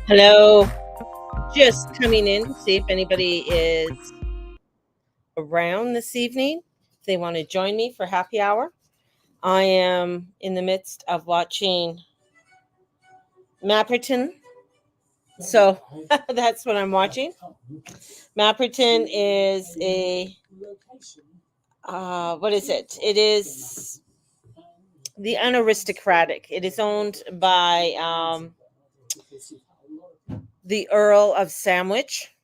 Hello. Just coming in to see if anybody is around this evening. If they want to join me for happy hour. I am in the midst of watching Mapperton. So that's what I'm watching. Mapperton is what is it? It is the unaristocratic. It is owned by the Earl of Sandwich.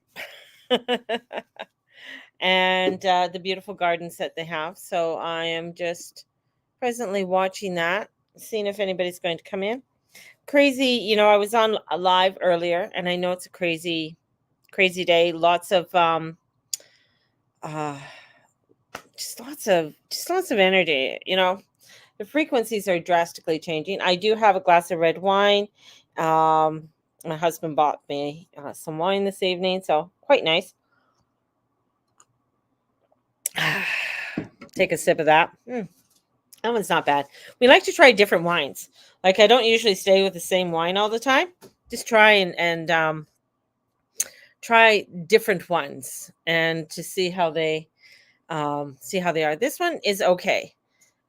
And the beautiful gardens that they have. So I am just presently watching that, seeing if anybody's going to come in. Crazy, I was on a live earlier, and I know it's a crazy, crazy day. Lots of uh, just lots of energy. The frequencies are drastically changing. I do have a glass of red wine. Um, my husband bought me some wine this evening, so quite nice. Take a sip of that. That one's not bad. We like to try different wines. Like I don't usually stay with the same wine all the time. Just try and try different ones and to see how they are. This one is okay.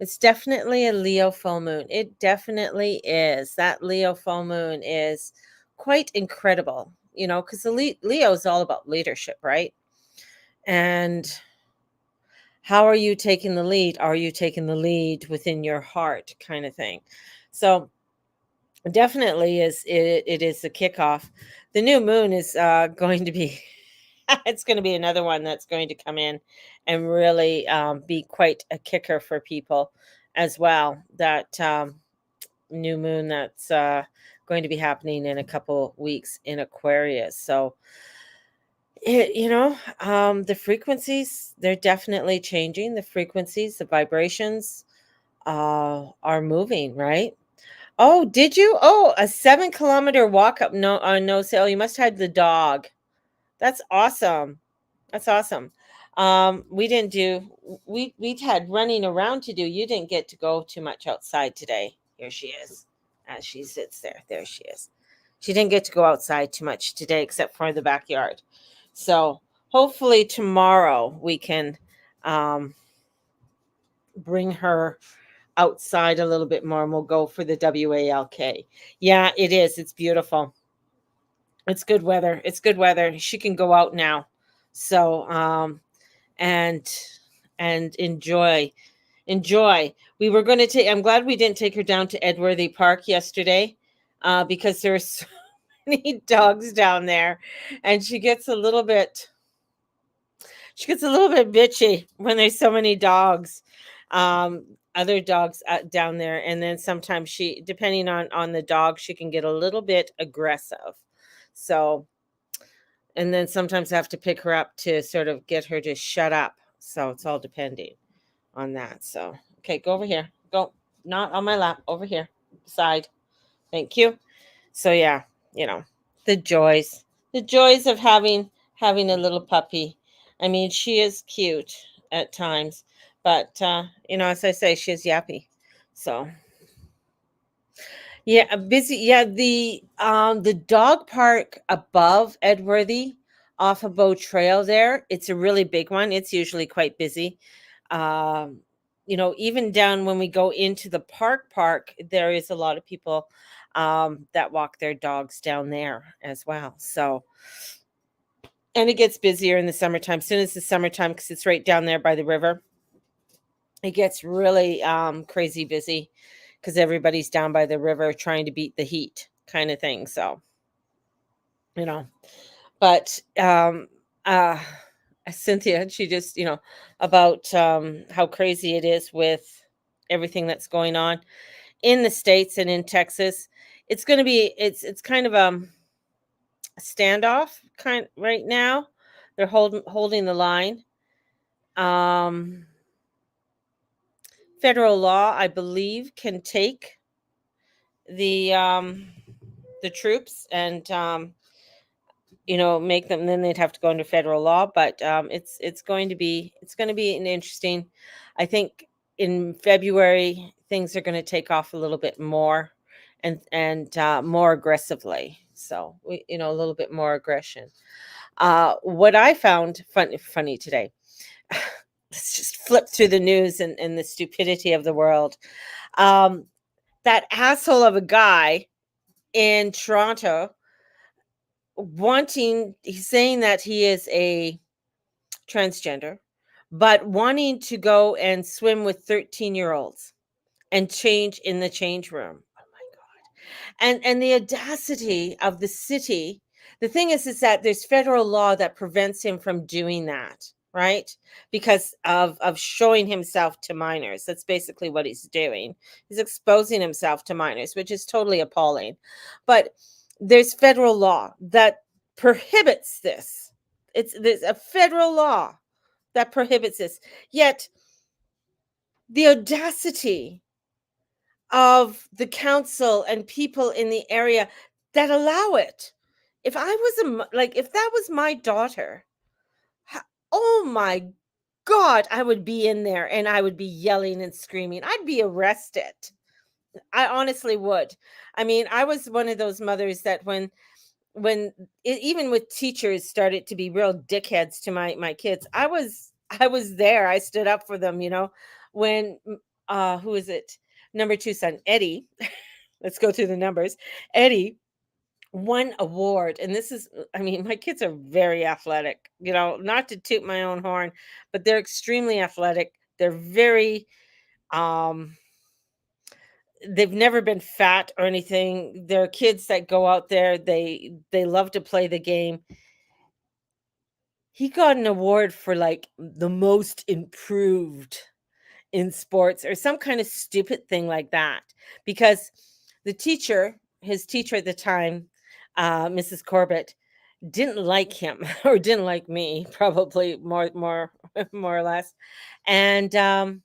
It's definitely a Leo full moon. It definitely is. That Leo full moon is quite incredible. Because Leo is all about leadership, right? And how are you taking the lead? Are you taking the lead within your heart, kind of thing? So definitely it is the kickoff. The new moon is going to be it's going to be another one that's going to come in and really be quite a kicker for people as well. That new moon that's going to be happening in a couple weeks in Aquarius. So the frequencies, they're definitely changing. The frequencies, the vibrations are moving, right? Oh, did you? Oh, a 7-kilometer walk up no on no sale. You must have had the dog. That's awesome. That's awesome. We didn't do we had running around to do. You didn't get to go too much outside today. Here she is. As she sits there. There she is. She didn't get to go outside too much today except for the backyard. So hopefully tomorrow we can um, bring her outside a little bit more and we'll go for the WALK. Yeah, it is. It's beautiful. It's good weather. It's good weather. She can go out now. So and enjoy. We were going to take I'm glad we didn't take her down to Edworthy Park yesterday because there's so many dogs down there and she gets a little bit bitchy when there's so many dogs. Um, other dogs down there, and then sometimes she, depending on the dog, she can get a little bit aggressive. So, and then sometimes I have to pick her up to sort of get her to shut up. So it's all depending on that. So, okay, go over here. Go, not on my lap. Over here, side. Thank you. So yeah, you know, the joys, the joys of having a little puppy. I mean, she is cute at times, but as I say, she's yappy. So yeah, busy. Yeah, the dog park above Edworthy, off of Bow Trail. There, it's a really big one. It's usually quite busy. Um, even down when we go into the park, there is a lot of people that walk their dogs down there as well. So, and it gets busier in the summertime. Soon as the summertime, because it's right down there by the river, it gets really crazy busy because everybody's down by the river trying to beat the heat, kind of thing. So, you know, but uh, Cynthia, she just, about how crazy it is with everything that's going on in the states and in Texas. It's kind of a standoff kind right now. They're holding the line. Um, Federal law, I believe, can take the troops and make them. Then they'd have to go under federal law. But it's going to be an interesting. I think in February things are going to take off a little bit more, and more aggressively. So a little bit more aggression. What I found funny today. Let's just flip through the news and the stupidity of the world. Um, that asshole of a guy in Toronto he's saying that he is a transgender, but wanting to go and swim with 13-year-olds and change in the change room. Oh my God. And the audacity of the city. The thing is that there's federal law that prevents him from doing that, right? Because of showing himself to minors. That's basically what he's doing. He's exposing himself to minors, which is totally appalling. But there's federal law that prohibits this. There's a federal law that prohibits this. Yet the audacity of the council and people in the area that allow it. If I was if that was my daughter, oh my God, I would be in there and I would be yelling and screaming. I'd be arrested. I honestly would. I mean, I was one of those mothers that even with teachers started to be real dickheads to my kids, I was there. I stood up for them, when who is it? Number 2 son, Eddie. Let's go through the numbers. Eddie won award, and this is, I mean, my kids are very athletic, not to toot my own horn, but they're extremely athletic. They're very um they've never been fat or anything. They're kids that go out there, they love to play the game. He got an award for like the most improved in sports or some kind of stupid thing like that, because his teacher at the time, Mrs. Corbett, didn't like him or didn't like me, probably more more or less. And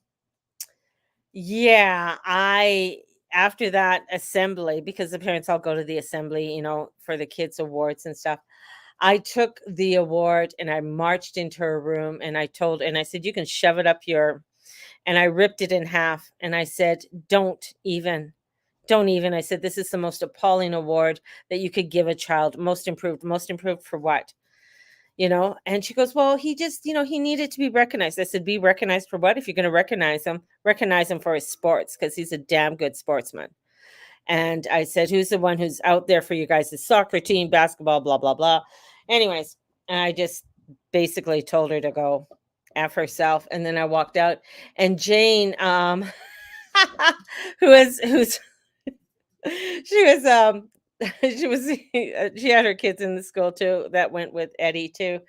yeah, I after that assembly, because the parents all go to the assembly, for the kids awards and stuff. I took the award and I marched into her room and I said, "You can shove it up your," and I ripped it in half and I said, Don't even." I said, "This is the most appalling award that you could give a child. Most improved. Most improved for what?" And she goes, "Well, he just, he needed to be recognized." I said, "Be recognized for what? If you're going to recognize him for his sports, because he's a damn good sportsman." And I said, "Who's the one who's out there for you guys' soccer team, basketball, blah, blah, blah." Anyways, and I just basically told her to go F herself. And then I walked out. And Jane, who's she was she was she had her kids in the school too that went with Eddie too.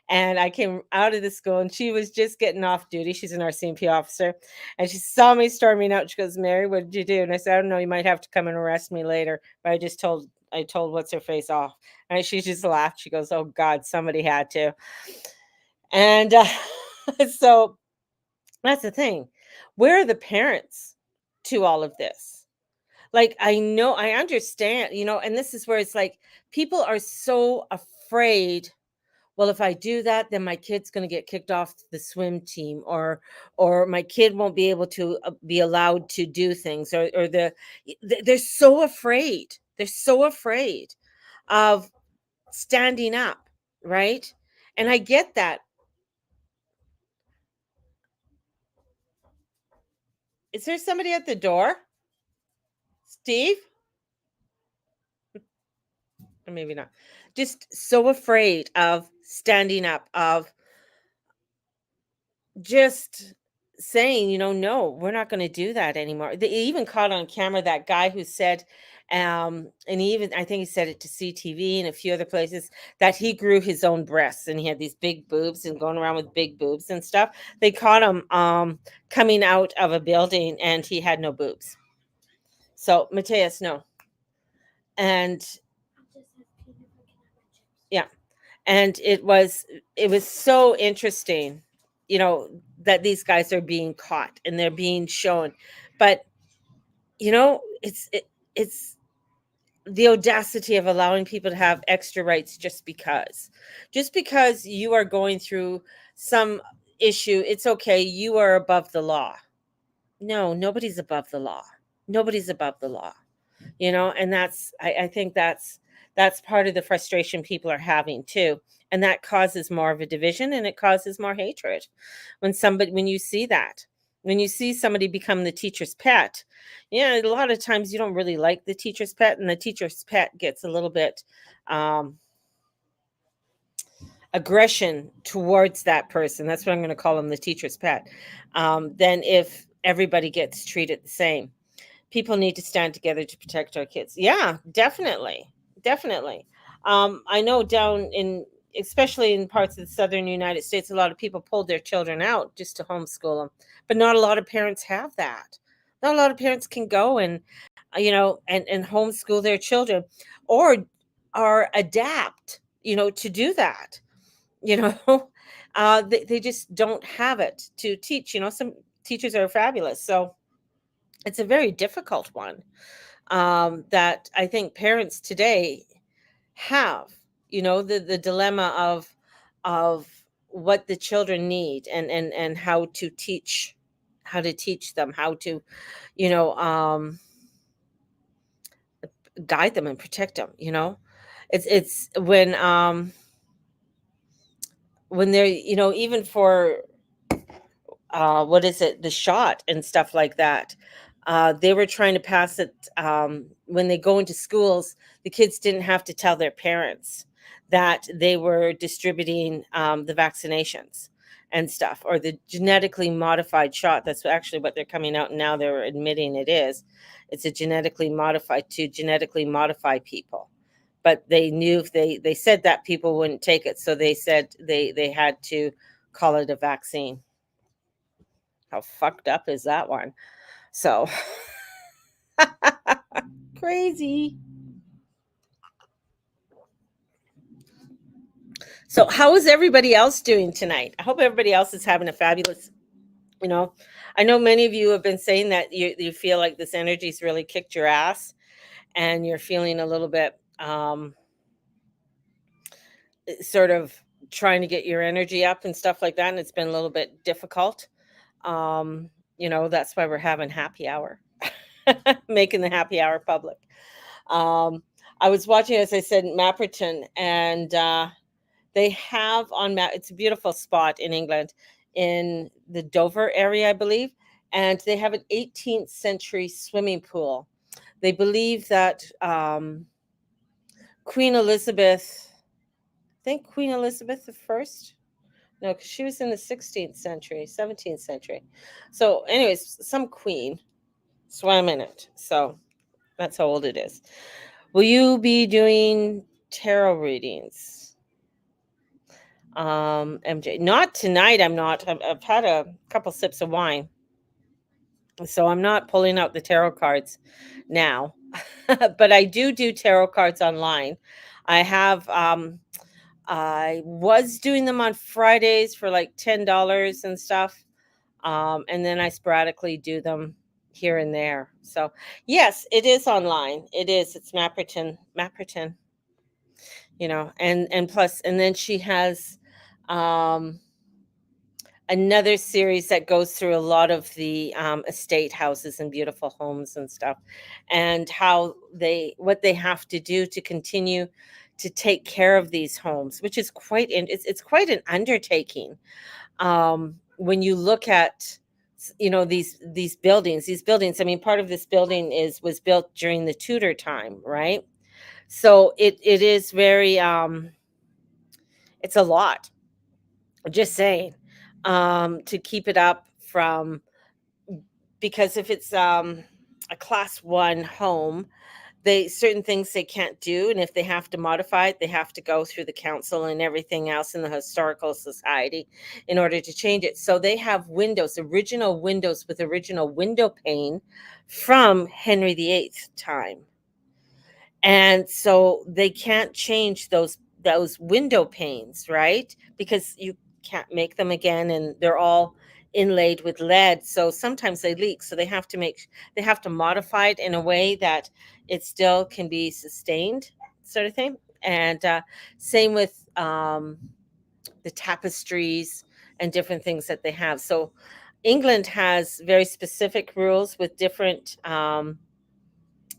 And I came out of the school and she was just getting off duty. She's an RCMP officer. And she saw me storming out. She goes, "Mary, what did you do?" And I said, "I don't know, you might have to come and arrest me later." But I told what's her face off. And she just laughed. She goes, "Oh God, somebody had to." And so that's the thing. Where are the parents to all of this? Like, I know, I understand, and this is where it's like people are so afraid. Well, if I do that, then my kid's going to get kicked off the swim team, or my kid won't be able to be allowed to do things, or they're so afraid. They're so afraid of standing up, right? And I get that. Is there somebody at the door? Steve? Or maybe not. Just so afraid of standing up, of just saying, "No, we're not going to do that anymore." They even caught on camera that guy who said, and I think he said it to CTV and a few other places, that he grew his own breasts and he had these big boobs and going around with big boobs and stuff. They caught him coming out of a building and he had no boobs. So, Mateus, no. And yeah, and it was so interesting, that these guys are being caught and they're being shown. But it's the audacity of allowing people to have extra rights just because you are going through some issue. It's okay, you are above the law. No, nobody's above the law. Nobody's above the law. And I think that's part of the frustration people are having too. And that causes more of a division, and it causes more hatred when you see that. When you see somebody become the teacher's pet, yeah, a lot of times you don't really like the teacher's pet, and the teacher's pet gets a little bit um aggression towards that person. That's what I'm going to call them, the teacher's pet. Than if everybody gets treated the same. People need to stand together to protect our kids. Yeah, definitely. Definitely. I know down in, especially in parts of the southern United States, a lot of people pulled their children out just to homeschool them, but not a lot of parents have that. Not a lot of parents can go and, and homeschool their children, or adapt, to do that. you know they just don't have it to teach. Some teachers are fabulous, so it's a very difficult one, that I think parents today have, the dilemma of what the children need, and how to teach them, how to, you know guide them and protect them. It's when they're, even for, what is it, the shot and stuff like that. They were trying to pass it, when they go into schools. The kids didn't have to tell their parents that they were distributing, the vaccinations and stuff, or the genetically modified shot. That's actually what they're coming out now. They're admitting it is. It's a genetically modify people. But they knew, if they said that, people wouldn't take it, so they said they had to call it a vaccine. How fucked up is that one? So crazy. So how is everybody else doing tonight? I hope everybody else is having a fabulous, you know. I know many of you have been saying that you feel like this energy's really kicked your ass, and you're feeling a little bit, sort of trying to get your energy up and stuff like that, and it's been a little bit difficult. That's why we're having happy hour. Making the happy hour public. Um, I was watching, as I said, Mapperton, and they have on map. It's a beautiful spot in England, in the Dover area, I believe, and they have an 18th century swimming pool. They believe that, Queen Elizabeth, I think Queen Elizabeth the First. No, because she was in the 16th century, 17th century. So, anyways, some queen swam in it. So that's how old it is. Will you be doing tarot readings, MJ? Not tonight. I'm not. I've had a couple sips of wine, so I'm not pulling out the tarot cards now. But I do tarot cards online. I have. I was doing them on Fridays for like $10 and stuff, and then I sporadically do them here and there. So yes, it is online. It is. It's Mapperton. And plus, and then she has, um another series that goes through a lot of the, estate houses and beautiful homes and stuff, and how what they have to do to continue to take care of these homes, which is it's quite an undertaking. When you look at, these buildings. I mean, part of this building is was built during the Tudor time, right? So it is very, it's a lot. Just saying, to keep it up from, because if it's, a class one home, they certain things they can't do, and if they have to modify it, they have to go through the council and everything else in the historical society in order to change it. So they have original windows with original window pane from Henry VIII time. And so they can't change those window panes, right? Because you can't make them again, and they're all inlaid with lead. So sometimes they leak. So they have to modify it in a way that it still can be sustained, sort of thing. And same with, the tapestries and different things that they have. So England has very specific rules with different,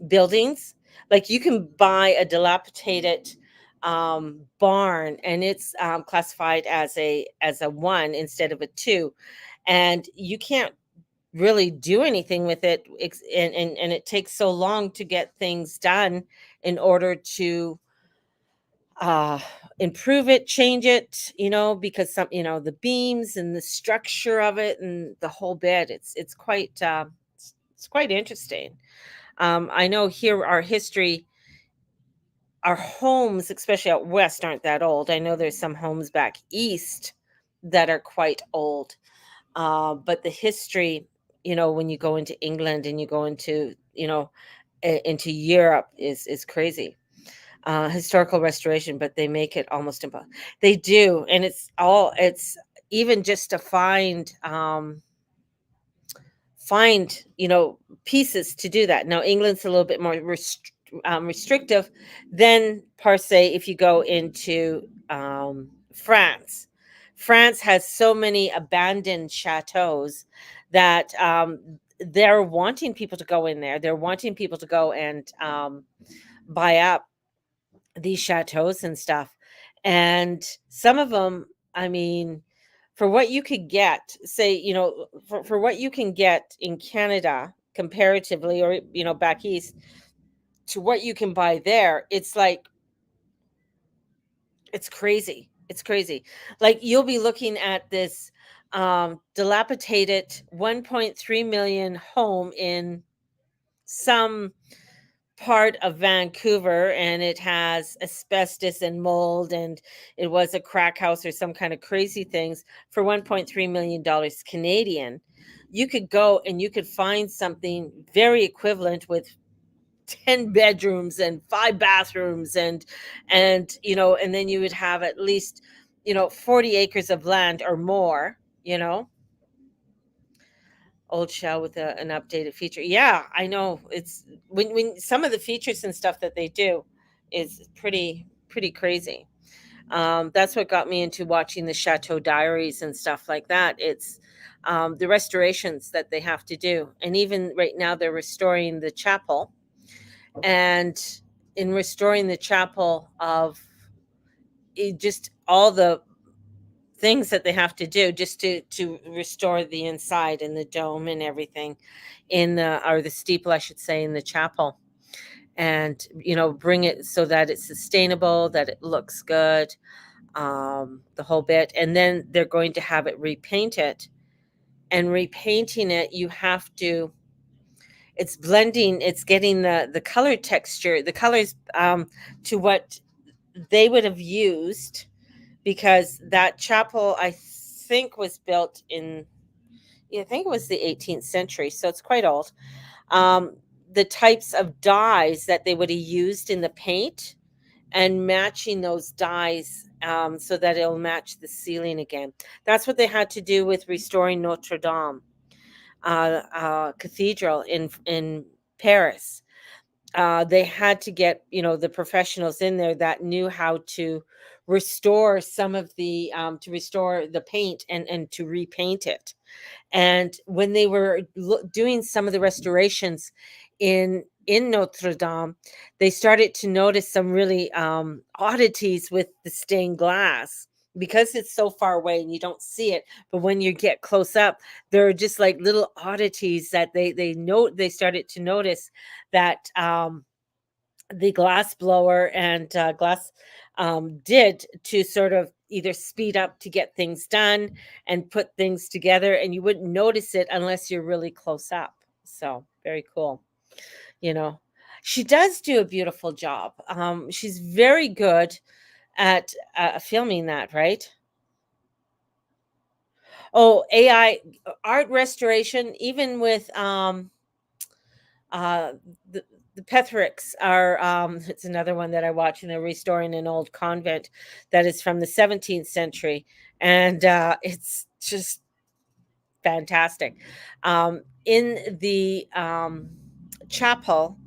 buildings. Like you can buy a dilapidated barn, and it's classified as a one instead of a two, and you can't really do anything with it. And it takes so long to get things done in order to uh improve it, change it, because some, the beams and the structure of it and the whole bit, it's quite interesting. I know here our history, our homes, especially out west, aren't that old. I know there's some homes back east that are quite old. But the history, when you go into England and you go into, into Europe, is crazy. Historical restoration, but they make it almost impossible. They do, and it's even just to find pieces to do that. Now England's a little bit more restrictive than per se if you go into France. France has so many abandoned chateaus that they're wanting people to go in there. They're wanting people to go and buy up these chateaus and stuff. And some of them, I mean, for what you could get, say, for what you can get in Canada comparatively, or, back east to what you can buy there, it's like, it's crazy. It's crazy. Like you'll be looking at this dilapidated 1.3 million home in some part of Vancouver, and it has asbestos and mold, and it was a crack house or some kind of crazy things for $1.3 million Canadian. You could go and you could find something very equivalent with 10 bedrooms and 5 bathrooms, and then you would have at least 40 acres of land or more, you know old shell with an updated feature. Yeah, I know. It's when some of the features and stuff that they do is pretty crazy. That's what got me into watching the Chateau Diaries and stuff like that. It's the restorations that they have to do, and even right now they're restoring the chapel. And in restoring the chapel, of just all the things that they have to do just to restore the inside and the dome and everything in the or the steeple, I should say, in the chapel, and bring it so that it's sustainable, that it looks good, the whole bit. And then they're going to have it repainted, and repainting it, you have to it's blending, it's getting the color texture, the colors, to what they would have used, because that chapel, I think, was built in, yeah, I think it was the 18th century, so it's quite old. Um, the types of dyes that they would have used in the paint, and matching those dyes, so that it'll match the ceiling again. That's what they had to do with restoring Notre Dame Cathedral in Paris. They had to get the professionals in there that knew how to restore some of the to restore the paint, and to repaint it. And when they were doing some of the restorations in Notre Dame, they started to notice some really oddities with the stained glass, because it's so far away and you don't see it. But when you get close up, there are just like little oddities that they started to notice, that the glass blower and glass did to sort of either speed up to get things done and put things together, and you wouldn't notice it unless you're really close up. So very cool. you know she does do a beautiful job. She's very good at filming that, right? Oh, AI art restoration, even with Uh, the the Pethericks are, it's another one that I watch, and they're restoring an old convent that is from the 17th century, and it's just fantastic. In the chapel,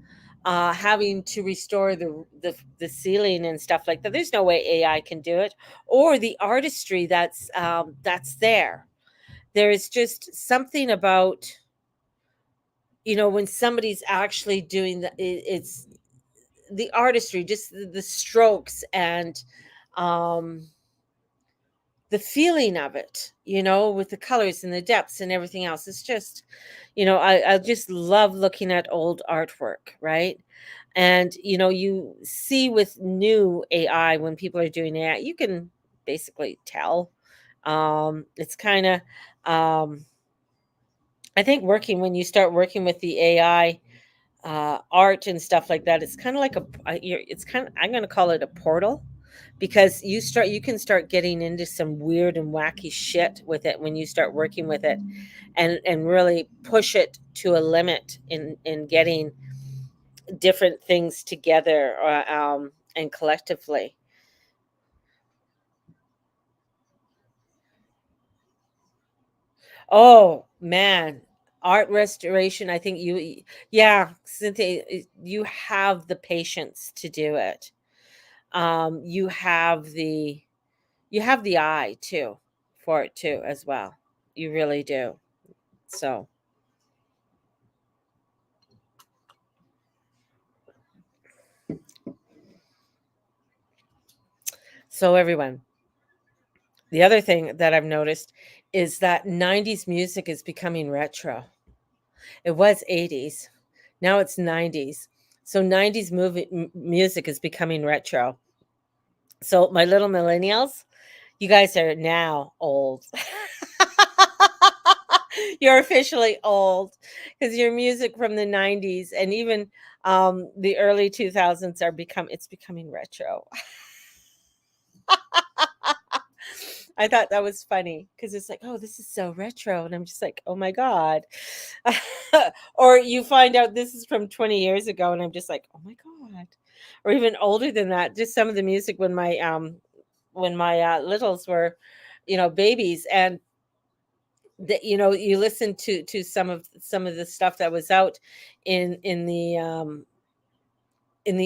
having to restore the ceiling and stuff like that, there's no way AI can do it, or the artistry that's there. There is just something about, when somebody's actually doing it's the artistry, just the strokes and um the feeling of it, with the colors and the depths and everything else. It's just, I just love looking at old artwork, right? And you see with new AI, when people are doing AI, you can basically tell. It's kind of, um, I think, working when you start working with the AI art and stuff like that. It's kind of like it's kind of, I'm going to call it a portal, because you can start getting into some weird and wacky shit with it when you start working with it, and really push it to a limit in getting different things together, and collectively. Oh man, art restoration. I think yeah, Cynthia, you have the patience to do it. You have the eye too, for it too, as well. You really do. So everyone, the other thing that I've noticed is that 90s music is becoming retro. It was 80s. Now it's 90s. So 90s music is becoming retro. So my little millennials, you guys are now old. You're officially old, because your music from the 90s and even the early 2000s it's becoming retro. I thought that was funny because it's like, oh, this is so retro. And I'm just like, oh my God. Or you find out this is from 20 years ago, and I'm just like, oh my God. Or even older than that. Just some of the music when my littles were, babies. And you listen to some of the stuff that was out in the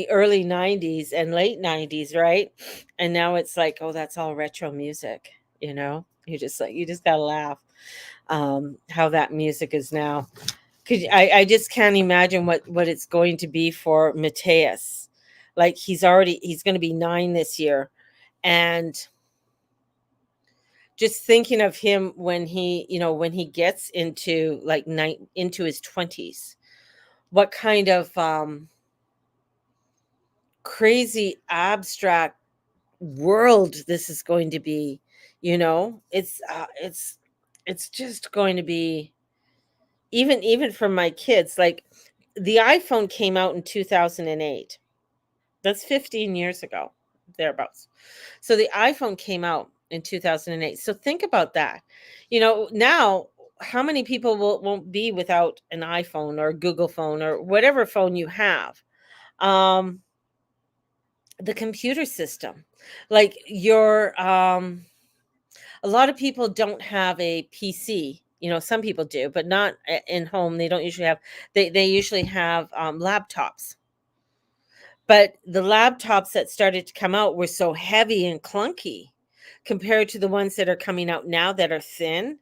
early 90s and late 90s, right? And now it's like, oh, that's all retro music. You just gotta laugh, how that music is now. I just can't imagine what it's going to be for Mateus. Like, he's going to be 9 this year, and just thinking of him when he gets into like into his 20s, what kind of crazy abstract world this is going to be. It's just going to be, even for my kids. Like, the iPhone came out in 2008. That's 15 years ago, thereabouts. So the iPhone came out in 2008. So think about that. Now, how many people won't be without an iPhone or Google phone or whatever phone you have? Um, the computer system, like a lot of people don't have a PC. Some people do, but not in home. They don't usually have. They usually have laptops. But the laptops that started to come out were so heavy and clunky compared to the ones that are coming out now that are thin.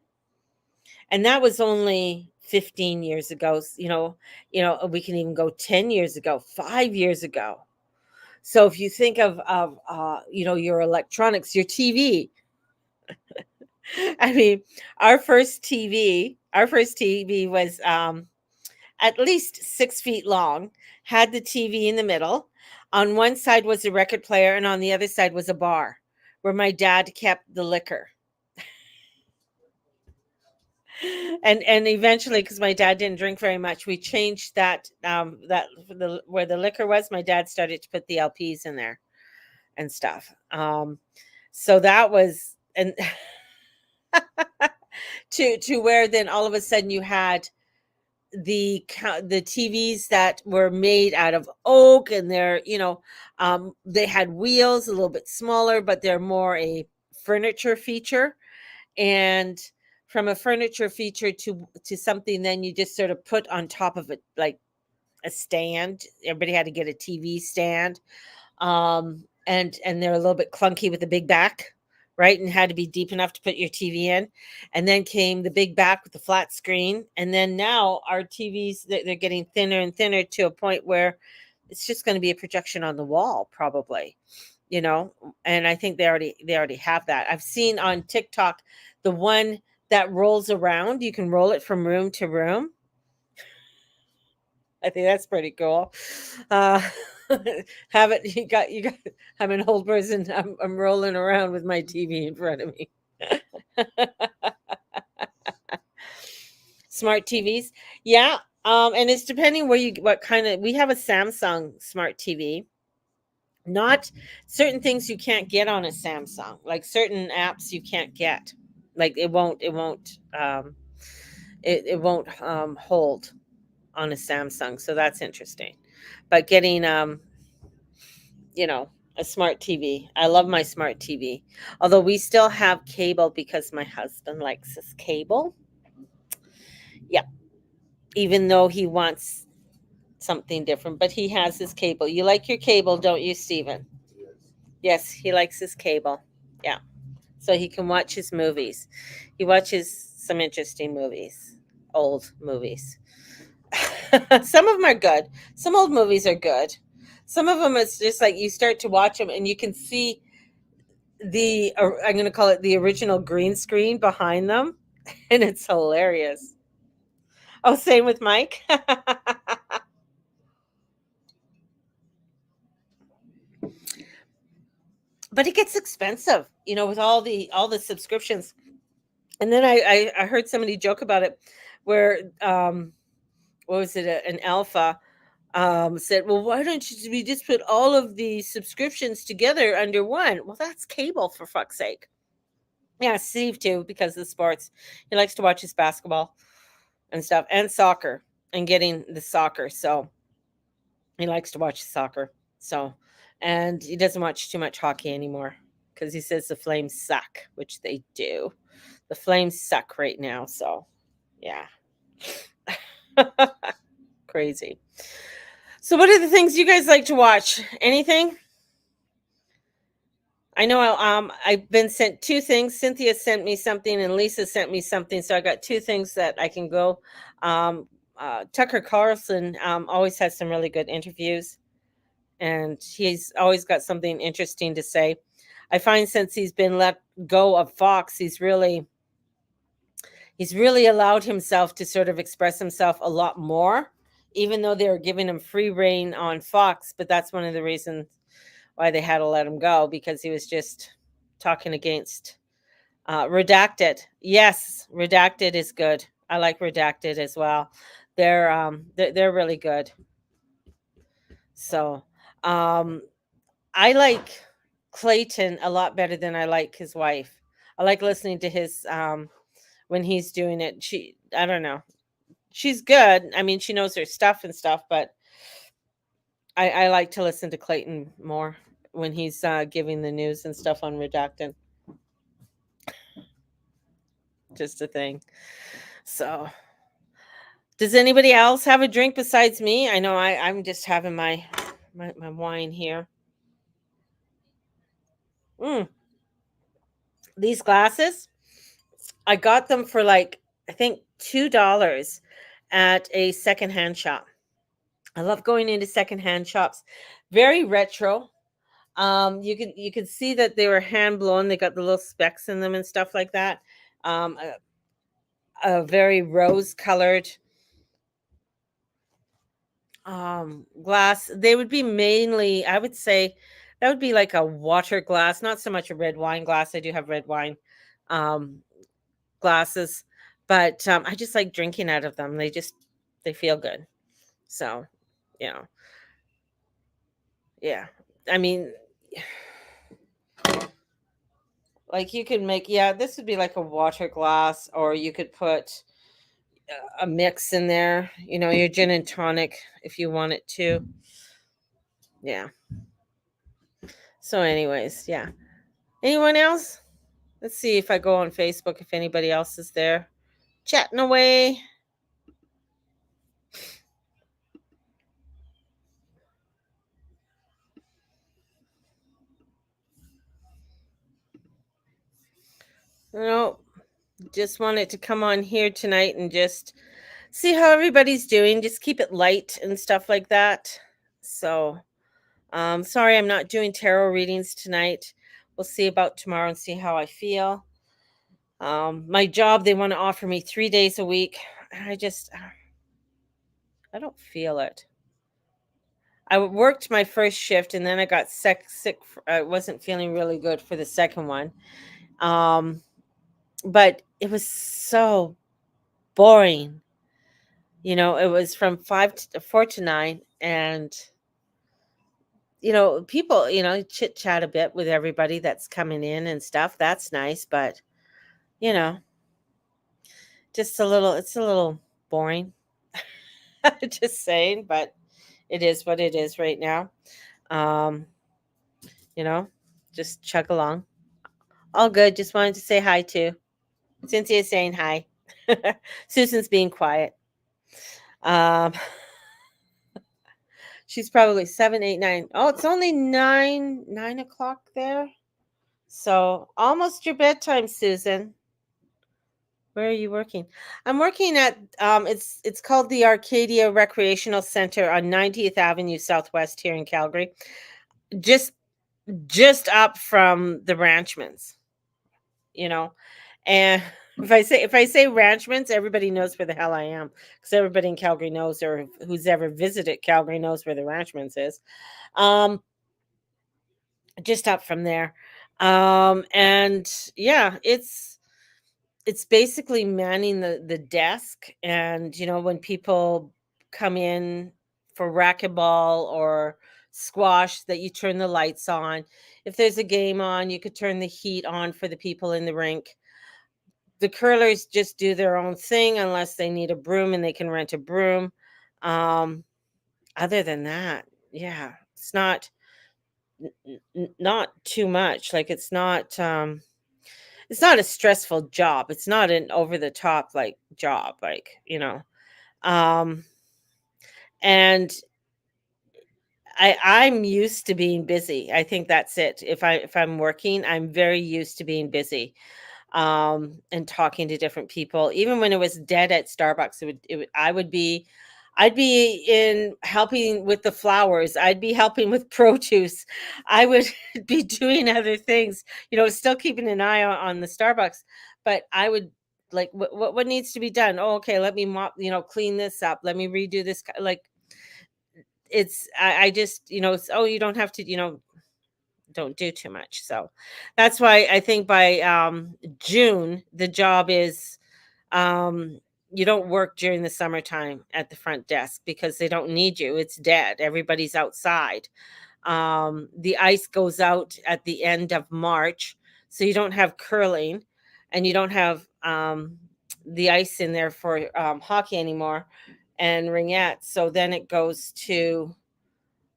And that was only 15 years ago. We can even go 10 years ago, 5 years ago. So if you think of your electronics, your TV. I mean, our first TV was at least 6 feet long, had the TV in the middle. On one side was a record player, and on the other side was a bar where my dad kept the liquor. And eventually, because my dad didn't drink very much, we changed that where the liquor was. My dad started to put the LPs in there and stuff. So that was, and to where then all of a sudden you had the TVs that were made out of oak, and they had wheels a little bit smaller, but they're more a furniture feature. And from a furniture feature to something then you just sort of put on top of it, like a stand. Everybody had to get a TV stand. And they're a little bit clunky with a big back, right? And had to be deep enough to put your TV in. And then came the big back with the flat screen. And then now our TVs, they're getting thinner and thinner to a point where it's just going to be a projection on the wall, probably, you know. And I think they already have that. I've seen on TikTok the one that rolls around. You can roll it from room to room. I think that's pretty cool. Uh, have it. You got. I'm an old person. I'm rolling around with my TV in front of me. Smart TVs, yeah. And it's depending where you what kind of. We have a Samsung smart TV. Not certain things you can't get on a Samsung, like certain apps you can't get. Like it won't hold on a Samsung. So that's interesting. But getting you know, a smart TV. I love my smart TV. Although we still have cable because my husband likes his cable. Yeah, even though he wants something different, but he has his cable. You like your cable, don't you, Steven? Yes, he likes his cable. Yeah. So he can watch his movies. He watches some interesting movies, old movies. Some of them are good. Some old movies are good. Some of them it's just like you start to watch them and you can see I'm going to call it the original green screen behind them, and it's hilarious. Oh, same with Mike. But it gets expensive, with all the subscriptions. And then I heard somebody joke about it, where what was it? An alpha said, "Well, why don't we just put all of the subscriptions together under one?" Well, that's cable, for fuck's sake. Yeah, Steve too, because of sports. He likes to watch his basketball and stuff, and soccer, and getting the soccer. So he likes to watch soccer. So, and he doesn't watch too much hockey anymore because he says the Flames suck, which they do. The Flames suck right now. So, yeah. Crazy. So, what are the things you guys like to watch? Anything? I know I've been sent two things. Cynthia sent me something and Lisa sent me something. So I got two things that I can go. Um, Tucker Carlson always has some really good interviews, and he's always got something interesting to say. I find since he's been let go of Fox, he's really allowed himself to sort of express himself a lot more, even though they were giving him free reign on Fox. But that's one of the reasons why they had to let him go, because he was just talking against Redacted. Yes, Redacted is good. I like Redacted as well. They're really good. So, um I like Clayton a lot better than I like his wife. I like listening to his when he's doing it. I don't know. She's good. I mean, she knows her stuff and stuff, but I like to listen to Clayton more when he's giving the news and stuff on Redacted. Just a thing. So, does anybody else have a drink besides me? I know I'm just having my wine here. Mm, these glasses, I got them for like I think $2 at a secondhand shop. I love going into secondhand shops. Very retro. You could see that they were hand blown. They got the little specks in them and stuff like that. A very rose colored glass. They would be mainly, I would say, that would be like a water glass, not so much a red wine glass. I do have red wine um, glasses, but I just like drinking out of them. They feel good. So, you know, yeah. I mean, like you could make, yeah, this would be like a water glass, or you could put a mix in there, your gin and tonic if you want it to. Yeah. So, anyways, yeah. Anyone else? Let's see if I go on Facebook if anybody else is there chatting away. No, just wanted to come on here tonight and just see how everybody's doing. Just keep it light and stuff like that. So, sorry I'm not doing tarot readings tonight. We'll see about tomorrow and see how I feel. My job, they want to offer me 3 days a week. I just, I don't feel it. I worked my first shift and then I got sick. I wasn't feeling really good for the second one. Um, but it was so boring. It was from 4 to 9, and people, chit chat a bit with everybody that's coming in and stuff. That's nice, but you know, just a little. It's a little boring. Just saying, but it is what it is right now. Um, you know, just chug along. All good. Just wanted to say hi too. Cynthia's saying hi. Susan's being quiet. Um, she's probably 7, 8, 9. Oh, it's only 9 o'clock there. So almost your bedtime, Susan. Where are you working? I'm working at it's called the Arcadia Recreational Center on 90th Avenue Southwest here in Calgary. Just just up from the Ranchmans, you know. And if I say Ranchmans, everybody knows where the hell I am, because everybody in Calgary knows, or who's ever visited Calgary knows where the Ranchmans is. Um just up from there. And yeah, it's basically manning the desk, and when people come in for racquetball or squash, that you turn the lights on. If there's a game on, you could turn the heat on for the people in the rink. The curlers just do their own thing unless they need a broom, and they can rent a broom. um Other than that, yeah, it's not too much. Like, it's not a stressful job. It's not an over the top like job, Um and I'm used to being busy. I think that's it. If I'm working, I'm very used to being busy. And talking to different people. Even when it was dead at Starbucks, I'd be in helping with the flowers. I'd be helping with produce. I would be doing other things, still keeping an eye on the Starbucks, but I would, like, what needs to be done? Oh, okay, let me mop, clean this up. Let me redo this. Like, I just, oh, you don't have to, don't do too much. So that's why I think by June, the job is, um, you don't work during the summertime at the front desk because they don't need you. It's dead. Everybody's outside. The ice goes out at the end of March, so you don't have curling, and you don't have the ice in there for hockey anymore and ringettes. So then it goes to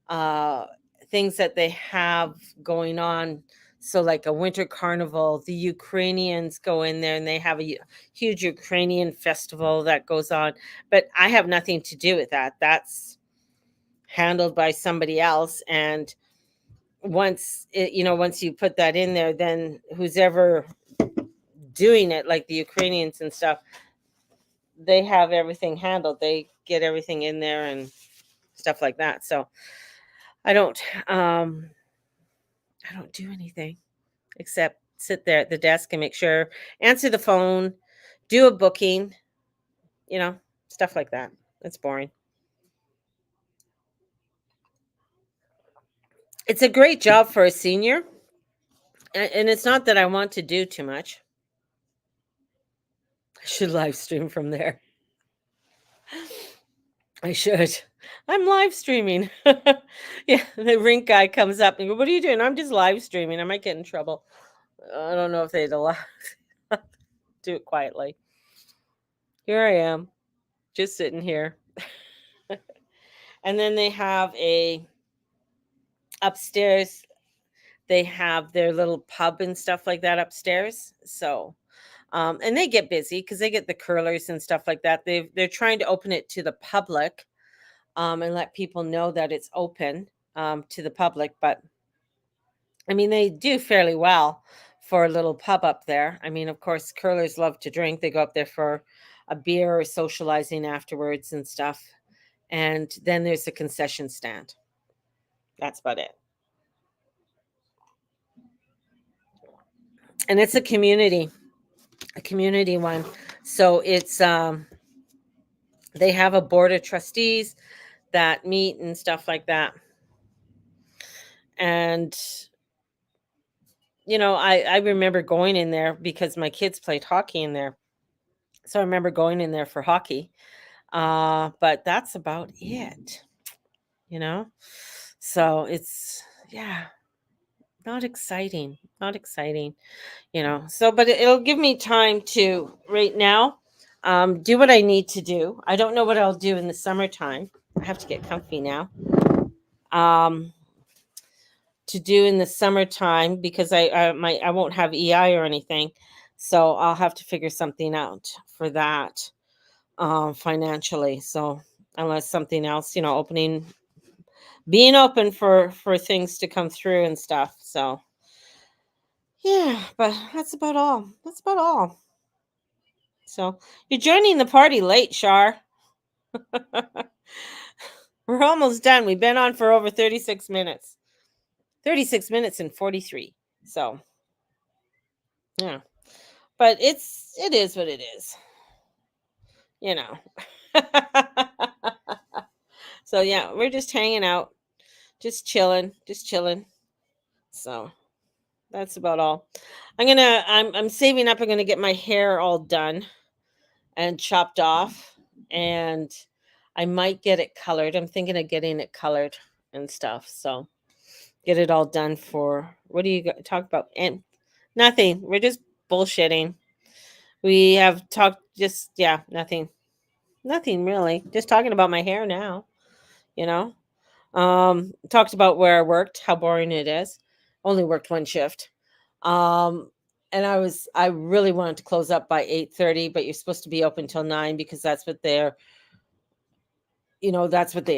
uh, things that they have going on. So, like a winter carnival, the Ukrainians go in there and they have a huge Ukrainian festival that goes on. But I have nothing to do with that. That's handled by somebody else. And once you put that in there, then who's ever doing it, like the Ukrainians and stuff, they have everything handled. They get everything in there and stuff like that. So I don't, um, I don't do anything except sit there at the desk and make sure, answer the phone, do a booking, you know, stuff like that. It's boring. It's a great job for a senior, and it's not that I want to do too much. I should live stream from there. I should. I'm live streaming. Yeah, the rink guy comes up and go, "What are you doing?" I'm just live streaming. I might get in trouble. I don't know if they'd allow do it quietly. Here I am, just sitting here. And then they have a upstairs, they have their little pub and stuff like that upstairs. So, and they get busy because they get the curlers and stuff like that. They're trying to open it to the public, and let people know that it's open, to the public. But I mean, they do fairly well for a little pub up there. I mean, of course, curlers love to drink. They go up there for a beer or socializing afterwards and stuff. And then there's a concession stand. That's about it. And it's a community one. So it's they have a board of trustees that meet and stuff like that. And I remember going in there because my kids played hockey in there. So I remember going in there for hockey. But that's about it, you know? So it's, yeah, not exciting. Not exciting, So, but it'll give me time to right now do what I need to do. I don't know what I'll do in the summertime. I have to get comfy now. Um, to do in the summertime because I won't have EI or anything, so I'll have to figure something out for that financially. So unless something else, being open for things to come through and stuff. So yeah, but that's about all. That's about all. So you're joining the party late, Shar. We're almost done. We've been on for over 36 minutes. 36 minutes and 43. So yeah. But it is what it is. You know. So yeah, we're just hanging out, just chilling, just chilling. So that's about all. I'm saving up. I'm gonna get my hair all done and chopped off, and I might get it colored. I'm thinking of getting it colored and stuff. So get it all done for what do you talk about? And nothing. We're just bullshitting. We have talked just nothing. Nothing really. Just talking about my hair now, you know. Talked about where I worked, how boring it is. Only worked one shift. Um, and I really wanted to close up by 8:30, but you're supposed to be open till 9 because that's what they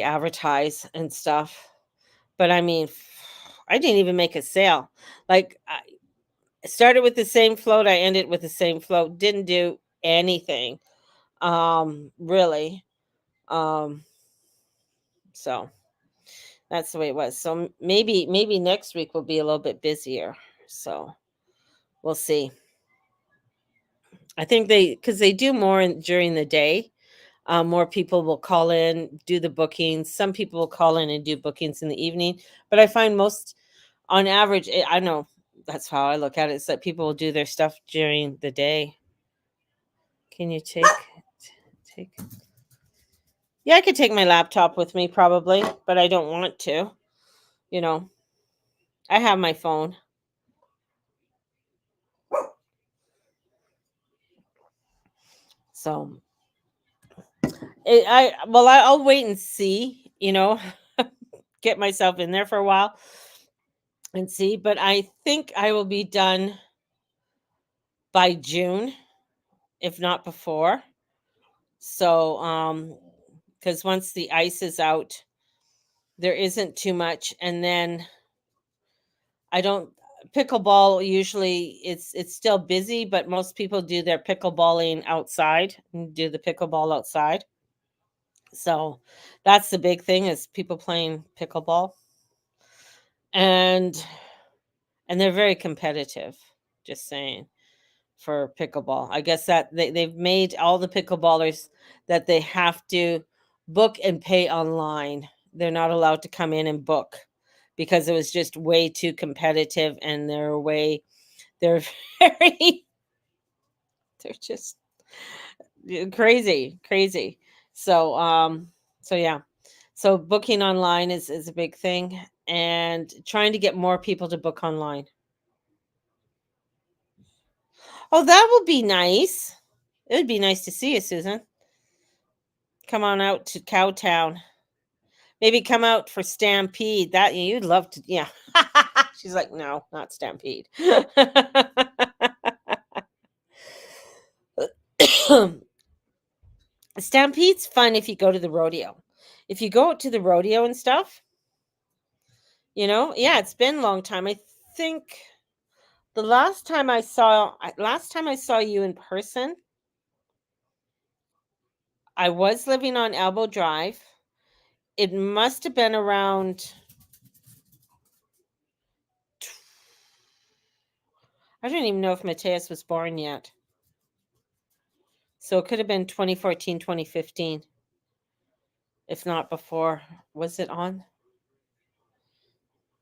advertise and stuff. But I mean, I didn't even make a sale. Like I started with the same float, I ended with the same float. Didn't do anything. Really. Um, so that's the way it was. So maybe next week will be a little bit busier. So we'll see. I think because they do more during the day. More people will call in, do the bookings. Some people will call in and do bookings in the evening. But I find on average, I know that's how I look at it. Is that people will do their stuff during the day. Can you take? Yeah, I could take my laptop with me probably, but I don't want to. You know, I have my phone. So I'll wait and see. Get myself in there for a while and see. But I think I will be done by June, if not before. So, because once the ice is out, there isn't too much, and then I don't pickleball usually it's still busy, but most people do their pickleballing outside and do the pickleball outside. So that's the big thing is people playing pickleball. And they're very competitive, just saying, for pickleball. I guess that they've made all the pickleballers that they have to book and pay online. They're not allowed to come in and book because it was just way too competitive and they're very they're just crazy. So yeah. So booking online is a big thing and trying to get more people to book online. Oh, that will be nice. It would be nice to see you, Susan. Come on out to Cowtown. Maybe come out for Stampede. That you'd love to. Yeah. She's like, no, not Stampede. Stampede's fun if you go to the rodeo. If you go to the rodeo and stuff, yeah, it's been a long time. I think The last time I saw you in person, I was living on Elbow Drive. It must have been around I don't even know if Mateus was born yet. So it could have been 2014, 2015, if not before. Was it on?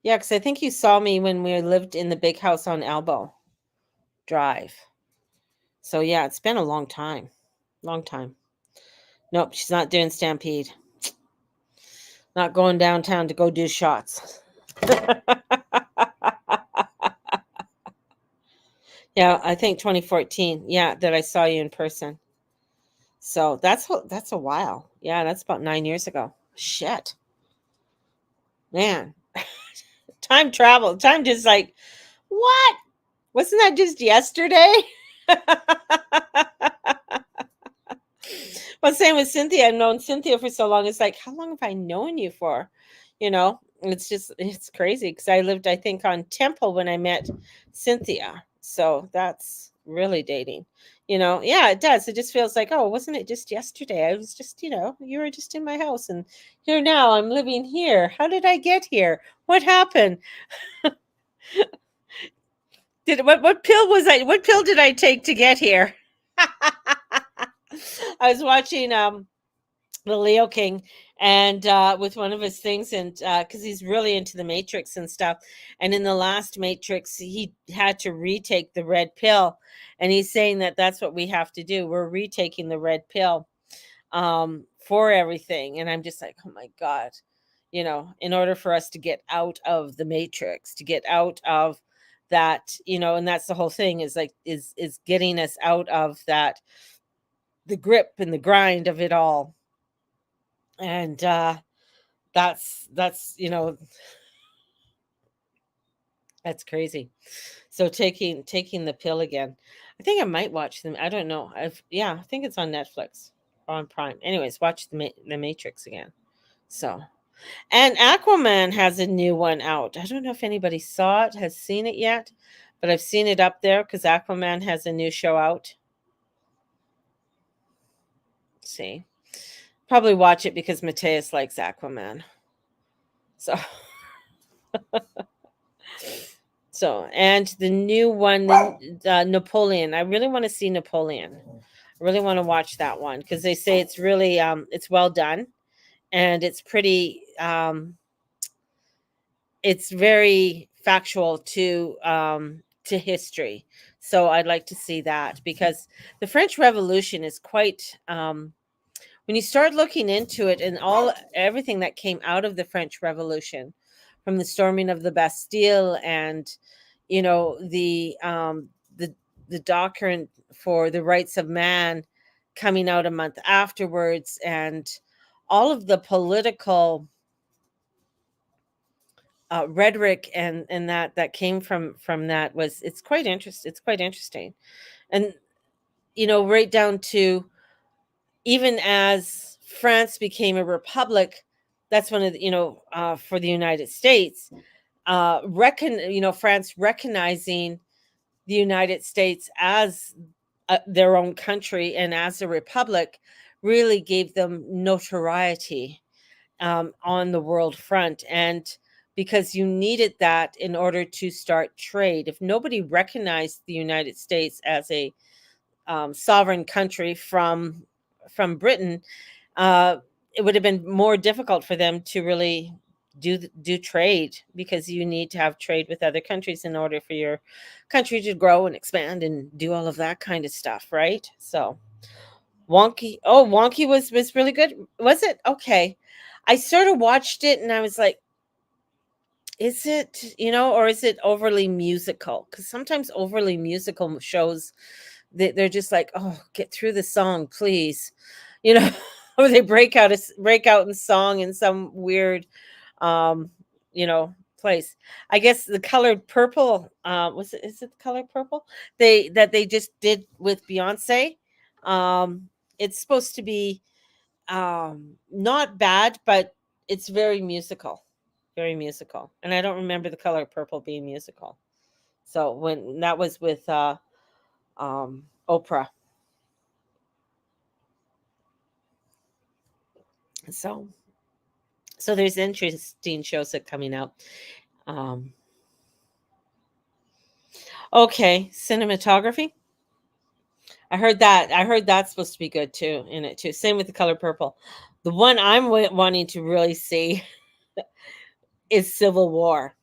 Yeah, because I think you saw me when we lived in the big house on Elbow Drive. So yeah, it's been a long time. Long time. Nope, she's not doing Stampede. Not going downtown to go do shots. Yeah, I think 2014. Yeah, that I saw you in person. So that's a while. Yeah, that's about 9 years ago. Shit, man, time travel. Time just like what? Wasn't that just yesterday? Well, same with Cynthia. I've known Cynthia for so long. It's like, how long have I known you for? You know, it's crazy because I lived, I think, on Temple when I met Cynthia. So that's really dating. Yeah, it does. It just feels like, oh, wasn't it just yesterday? I was just, you were just in my house and here now I'm living here. How did I get here? What happened? What pill did I take to get here? I was watching the Leo King and with one of his things and because he's really into the Matrix and stuff, and in the last Matrix he had to retake the red pill, and he's saying that that's what we have to do. We're retaking the red pill for everything, and I'm just like, oh my god, in order for us to get out of the Matrix, to get out of that, and that's the whole thing, is like is getting us out of that, the grip and the grind of it all. And that's that's crazy. So taking the pill again. I think I might watch them. I don't know. I think it's on Netflix or on Prime. Anyways, watch the Matrix again. So, and Aquaman has a new one out. I don't know if anybody saw it, has seen it yet, but I've seen it up there because Aquaman has a new show out. Let's see, probably watch it because Mateus likes Aquaman. So and the new one, Napoleon. I really want to see Napoleon. I really want to watch that one because they say it's really it's well done, and it's pretty it's very factual to history. So I'd like to see that because the French Revolution is quite when you start looking into it, and everything that came out of the French Revolution, from the storming of the Bastille, and the the doctrine for the rights of man coming out a month afterwards, and all of the political rhetoric and that came from that, was it's quite interesting. And right down to, even as France became a republic, that's one of the, for the United States, France recognizing the United States as their own country and as a republic really gave them notoriety on the world front. And because you needed that in order to start trade. If nobody recognized the United States as a sovereign country from Britain, uh, it would have been more difficult for them to really do trade, because you need to have trade with other countries in order for your country to grow and expand and do all of that kind of stuff, right? So Wonky was really good. Was it? Okay. I sort of watched it and I was like, is it, or is it overly musical? Because sometimes overly musical shows, they're just like, oh, get through the song, please, you know, or they break out in song in some weird, um, place. I guess the Colored Purple, is it the Colored Purple? They just did with Beyonce. It's supposed to be not bad, but it's very musical, very musical. And I don't remember the Color Purple being musical. So when that was with Oprah. So so there's interesting shows that coming out. Um, okay, cinematography. I heard that's supposed to be good too in it too. Same with The Color Purple. The one I'm wanting to really see is Civil War.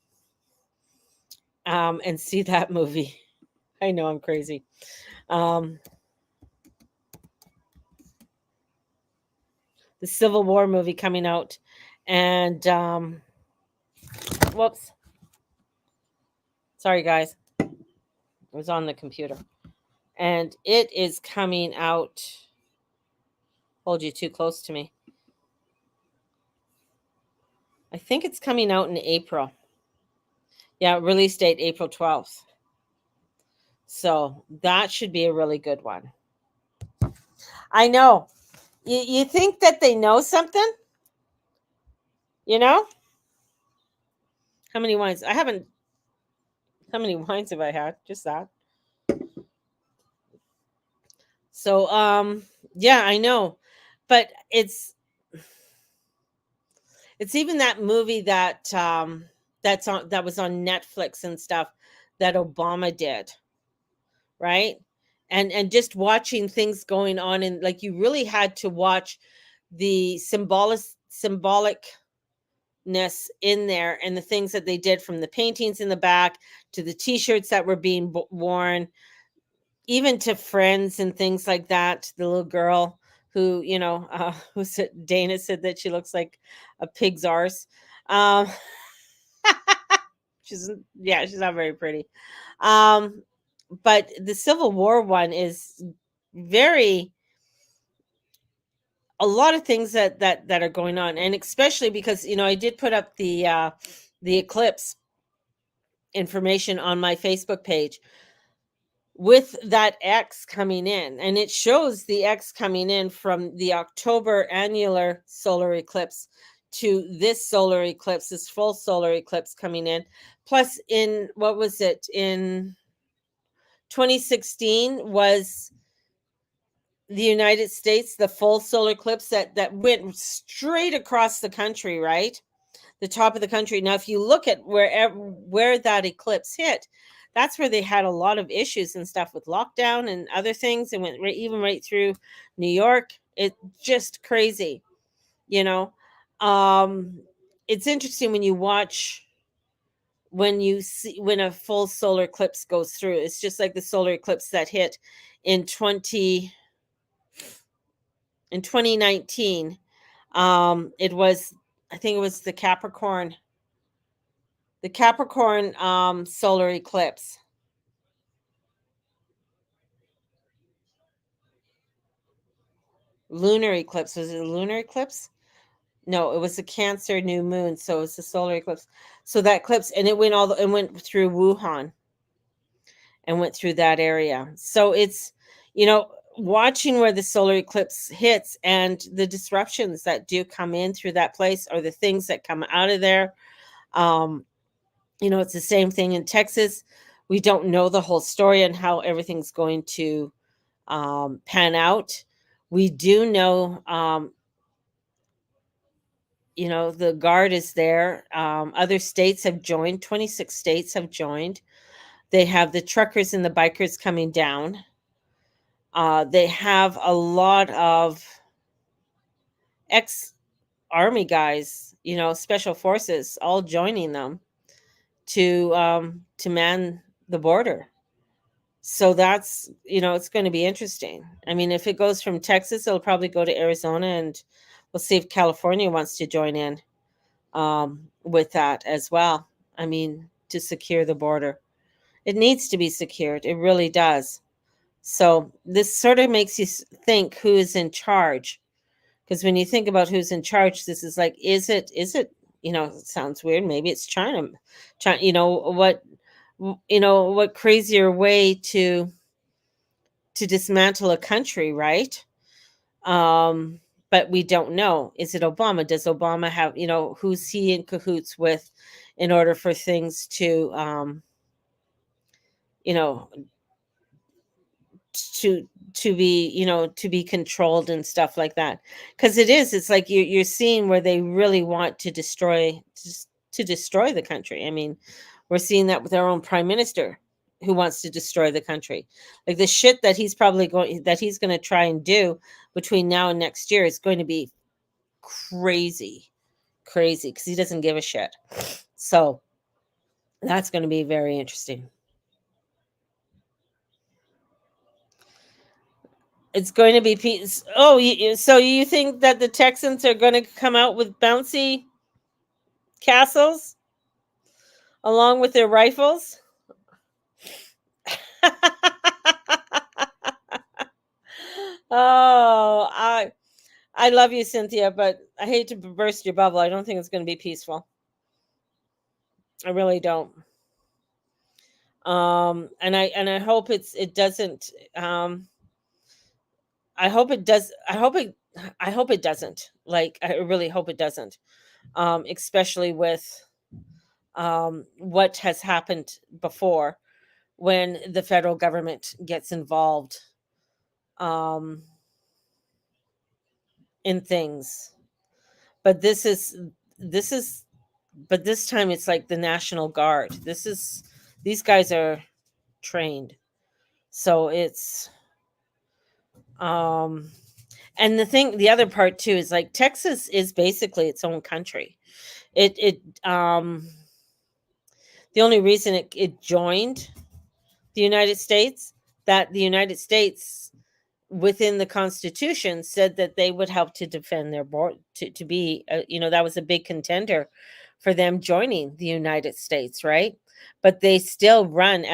And see that movie. I know I'm crazy. Um, the Civil War movie coming out, and whoops, sorry guys, it was on the computer, and it is coming out. Hold you too close to me. I think it's coming out in April. Yeah, release date April 12th. So that should be a really good one. I know. You think that they know something? You know? How many wines? I haven't. How many wines have I had? Just that. So yeah, I know. But it's even that movie that that was on Netflix and stuff that Obama did, right? And just watching things going on, and like you really had to watch the symbolicness in there, and the things that they did, from the paintings in the back to the t-shirts that were being worn, even to friends and things like that. The little girl who, who said, Dana said that she looks like a pig's arse. Um, she's not very pretty. Um, but the Civil War one is very, a lot of things that are going on, and especially because I did put up the eclipse information on my Facebook page with that X coming in, and it shows the X coming in from the October annular solar eclipse to this solar eclipse, this full solar eclipse coming in. Plus, in what was it, in 2016 was the United States, the full solar eclipse that went straight across the country, right? The top of the country. Now, if you look at where that eclipse hit, that's where they had a lot of issues and stuff with lockdown and other things, and went even right through New York. It just crazy, you know. Um, it's interesting when you watch, when you see when a full solar eclipse goes through. It's just like the solar eclipse that hit in 2019. It was, I think it was the Capricorn solar eclipse. Lunar eclipse. Was it a lunar eclipse? No, it was a Cancer new moon, so it was a solar eclipse. So that eclipse, and it went through Wuhan and went through that area. So it's, watching where the solar eclipse hits and the disruptions that do come in through that place, or the things that come out of there. Um, it's the same thing in Texas. We don't know the whole story and how everything's going to pan out. We do know, the guard is there. Other states have joined. 26 states have joined. They have the truckers and the bikers coming down. They have a lot of ex army guys, special forces, all joining them to man the border. So that's, it's going to be interesting. I mean, if it goes from Texas, it'll probably go to Arizona, and we'll see if California wants to join in with that as well. I mean, to secure the border, it needs to be secured. It really does. So this sort of makes you think who is in charge. Because when you think about who's in charge, this is like, is it, it sounds weird. Maybe it's China. China, what crazier way to dismantle a country, right? But we don't know. Is it Obama? Does Obama have, who's he in cahoots with in order for things to you know, to to be, to be controlled and stuff like that. Because it's like you're seeing where they really want to destroy the country. I mean, we're seeing that with our own prime minister, who wants to destroy the country. Like, the shit that he's going to try and do between now and next year is going to be crazy, crazy, because he doesn't give a shit. So that's going to be very interesting. It's going to be peace. Oh, so you think that the Texans are going to come out with bouncy castles along with their rifles? Oh, I love you, Cynthia, but I hate to burst your bubble. I don't think it's going to be peaceful. I really don't. And I hope it doesn't. I hope it does. I hope it doesn't. Like, I really hope it doesn't. Especially with what has happened before, when the federal government gets involved um, in things. But this is but this time it's like the National Guard. These guys are trained. So it's um and the other part too is, like, Texas is basically its own country. It The only reason it joined the United States, that the United States within the Constitution said that they would help to defend their board, to be, that was a big contender for them joining the United States, right? But they still run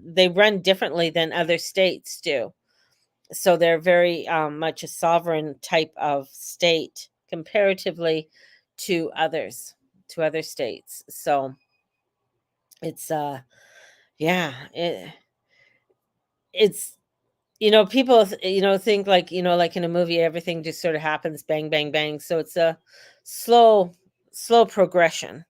they run differently than other states do. So they're very much a sovereign type of state comparatively to to other states. So it's yeah, it's people think, like, like in a movie, everything just sort of happens bang bang bang. So it's a slow slow progression.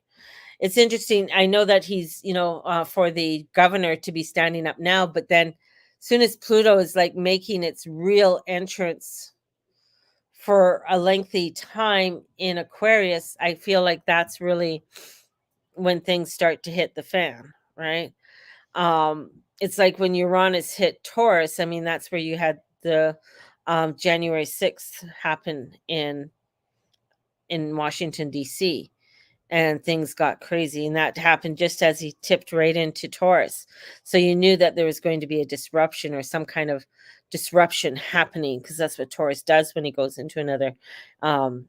It's interesting. I know that he's, for the governor to be standing up now, but then soon as Pluto is, like, making its real entrance for a lengthy time in Aquarius, I feel like that's really when things start to hit the fan, right? Um, it's like when Uranus hit Taurus. I mean, that's where you had the January 6th happen in Washington D.C., and things got crazy, and that happened just as he tipped right into Taurus. So you knew that there was going to be a disruption, or some kind of disruption happening, because that's what Taurus does when he goes into another um,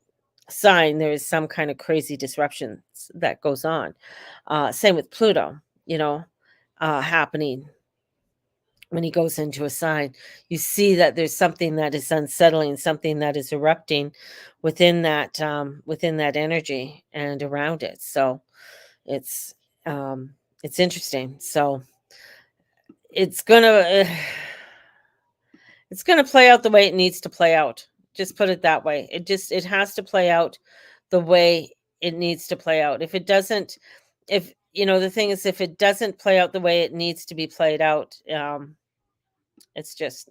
sign. There is some kind of crazy disruption that goes on. Same with Pluto, happening when he goes into a sign. You see that there's something that is unsettling, something that is erupting within that energy and around it. So it's um it's interesting. So it's gonna uh, it's gonna play out the way it needs to play out. Just put it that way. It has to play out the way it needs to play out. If it doesn't, if the thing is, if it doesn't play out the way it needs to be played out, it's just,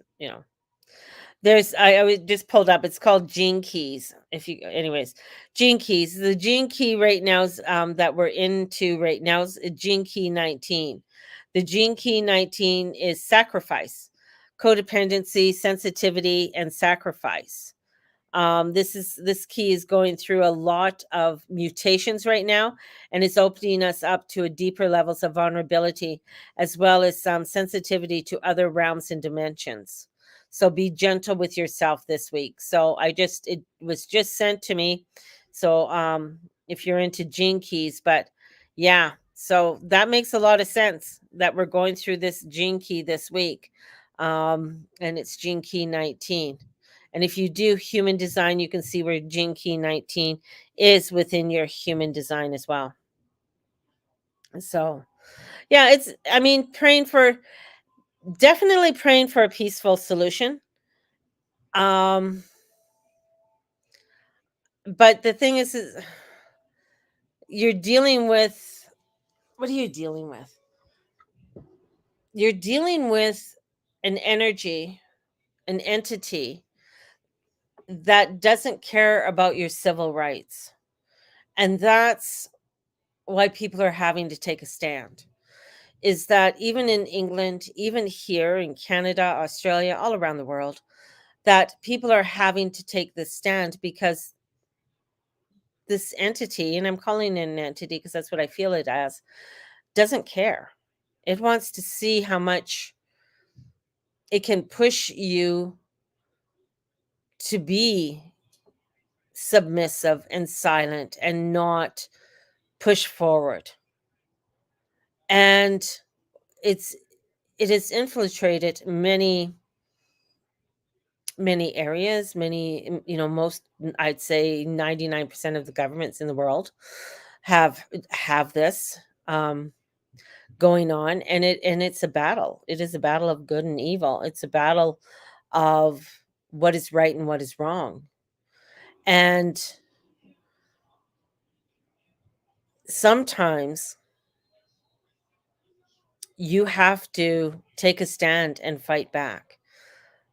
I just pulled up. It's called Gene Keys. If you, anyways, Gene Keys. The Gene Key right now is that we're into right now is Gene Key 19. The Gene Key 19 is sacrifice, codependency, sensitivity, and sacrifice. This key is going through a lot of mutations right now, and it's opening us up to a deeper levels of vulnerability, as well as some sensitivity to other realms and dimensions. So be gentle with yourself this week. So it was just sent to me. So if you're into gene keys, but yeah, so that makes a lot of sense that we're going through this gene key this week. And it's gene key 19. And if you do human design, you can see where Gene Key 19 is within your human design as well. So, yeah, I mean, definitely praying for a peaceful solution. Um, but the thing is you're dealing with, what are you dealing with? you're dealing with an energy, an entity that doesn't care about your civil rights. And that's why people are having to take a stand. Is that even in England, even here in Canada, Australia, all around the world, that people are having to take this stand because this entity, and I'm calling it an entity because that's what I feel it as, doesn't care. It wants to see how much it can push you to be submissive and silent and not push forward. And it's it has infiltrated many areas, most, I'd say 99% of the governments in the world have this um going on, and it's a battle. It is a battle of good and evil. It's a battle of what is right and what is wrong. And sometimes you have to take a stand and fight back.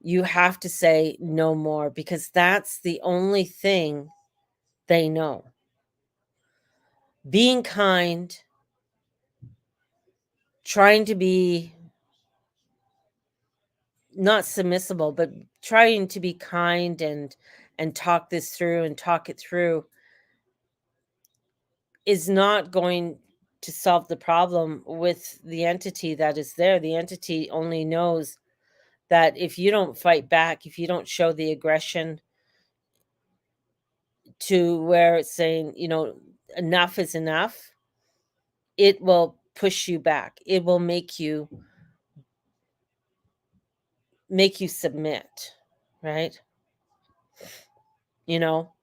You have to say no more because that's the only thing they know. Being kind, trying to be not submissible, but trying to be kind and talk this through and talk it through is not going to solve the problem with the entity that is there. The entity only knows that if you don't fight back, if you don't show the aggression to where it's saying, enough is enough, it will push you back. It will make you submit, right? You know,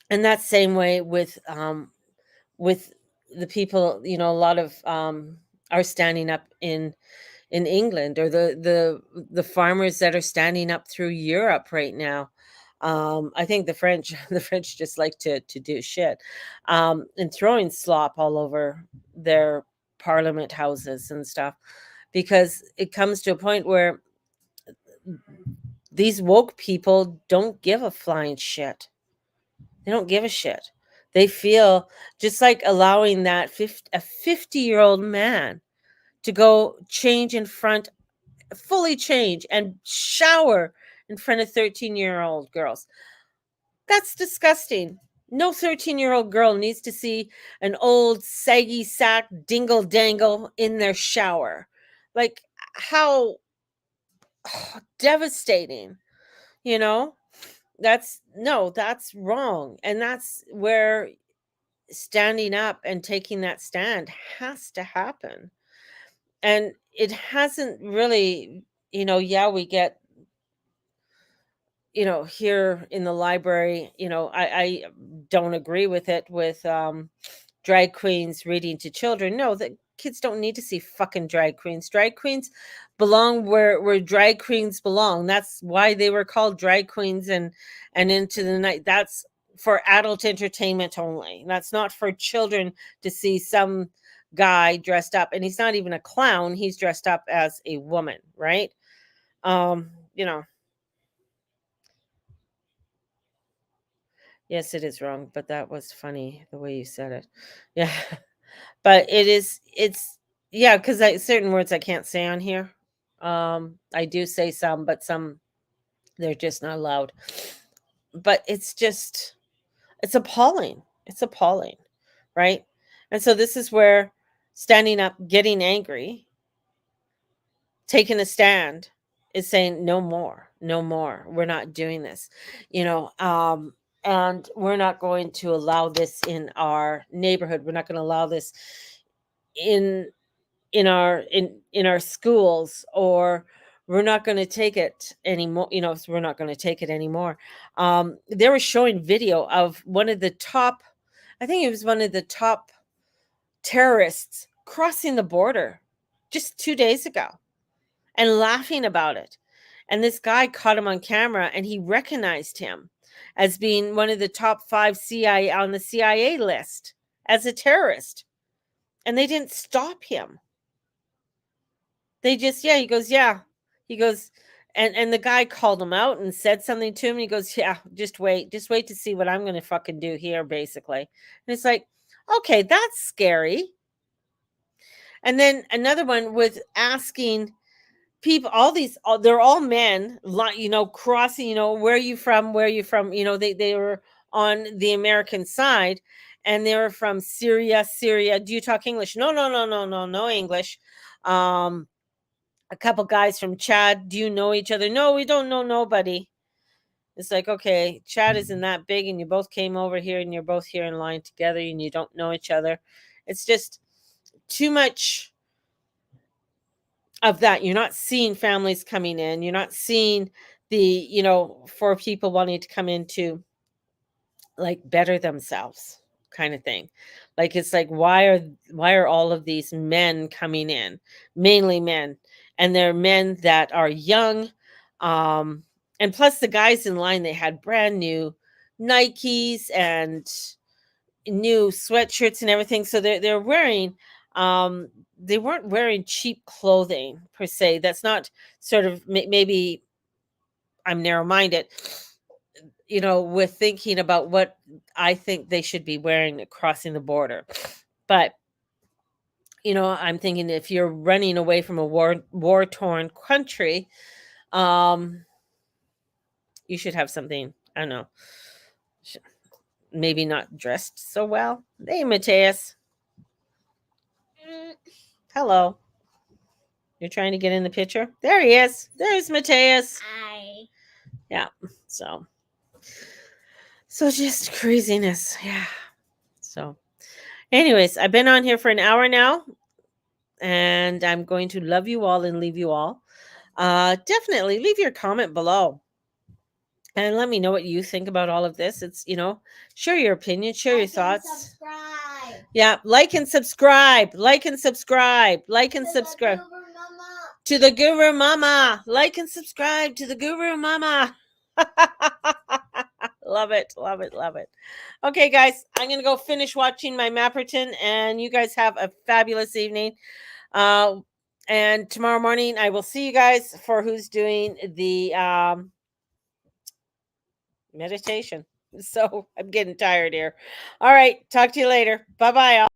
and that same way with the people, a lot of are standing up in England, or the farmers that are standing up through Europe right now. I think the French the French just like to do shit, and throwing slop all over their parliament houses and stuff, because it comes to a point where these woke people don't give a flying shit. They don't give a shit. They feel just like allowing that a 50-year-old man to go change in front, fully change and shower in front of 13-year-old girls. That's disgusting. No 13-year-old girl needs to see an old saggy sack dingle dangle in their shower. Like, how devastating, you know? That's no, that's wrong. And that's where standing up and taking that stand has to happen. And it hasn't really, yeah, we get, here in the library, I don't agree with it, with drag queens reading to children. No, the kids don't need to see fucking drag queens. Drag queens belong where drag queens belong. That's why they were called drag queens and Into the Night. That's for adult entertainment only. That's not for children to see some guy dressed up, and he's not even a clown. He's dressed up as a woman, right? Um, you know, yes, it is wrong, but that was funny the way you said it. Yeah. But it's yeah, because certain words I can't say on here. I do say some, but some they're just not allowed. But it's appalling. It's appalling, right? And so this is where standing up, getting angry, taking a stand is saying no more, no more. We're not doing this, and we're not going to allow this in our neighborhood. We're not going to allow this in in our schools, or we're not going to take it anymore. So we're not going to take it anymore. They were showing video of one of the top, I think it was one of the top terrorists crossing the border just 2 days ago and laughing about it. And this guy caught him on camera, and he recognized him as being one of the top 5 CIA on the CIA list as a terrorist. And they didn't stop him. They just, yeah, he goes, yeah. He goes, and the guy called him out and said something to him. He goes, yeah, just wait to see what I'm gonna fucking do here, basically. And it's like, okay, that's scary. And then another one with asking people, all these, they're all men, crossing, where are you from? Where are you from? They were on the American side, and they were from Syria. Syria. Do you talk English? No, no, no, no, no, no English. Um, a couple guys from Chad. Do you know each other? No, we don't know nobody. It's like, okay, Chad isn't that big, and you both came over here, and you're both here in line together, and you don't know each other. It's just too much of that. You're not seeing families coming in. You're not seeing for people wanting to come in to like better themselves kind of thing. Like it's like why are all of these men coming in? Mainly men. And they're men that are young. Um and plus the guys in line, they had brand new Nikes and new sweatshirts and everything. So they're wearing they weren't wearing cheap clothing per se. That's not sort of maybe I'm narrow minded, with thinking about what I think they should be wearing crossing the border. But I'm thinking if you're running away from a war torn country, um, you should have something. I don't know, maybe not dressed so well. Hey, Mateus. Hello. You're trying to get in the picture? There he is. There's Mateus. Hi. Yeah. So just craziness. Yeah. So anyways, I've been on here for an hour now, and I'm going to love you all and leave you all. Definitely leave your comment below and let me know what you think about all of this. It's, share your opinion, share your thoughts. Subscribe. Yeah, like and subscribe. Like and subscribe. Like and subscribe. To the Guru Mama. Like and subscribe to the Guru Mama. Love it. Love it. Love it. Okay, guys, I'm going to go finish watching my Mapperton, and you guys have a fabulous evening. And tomorrow morning, I will see you guys for who's doing the meditation. So I'm getting tired here. All right. Talk to you later. Bye bye, all.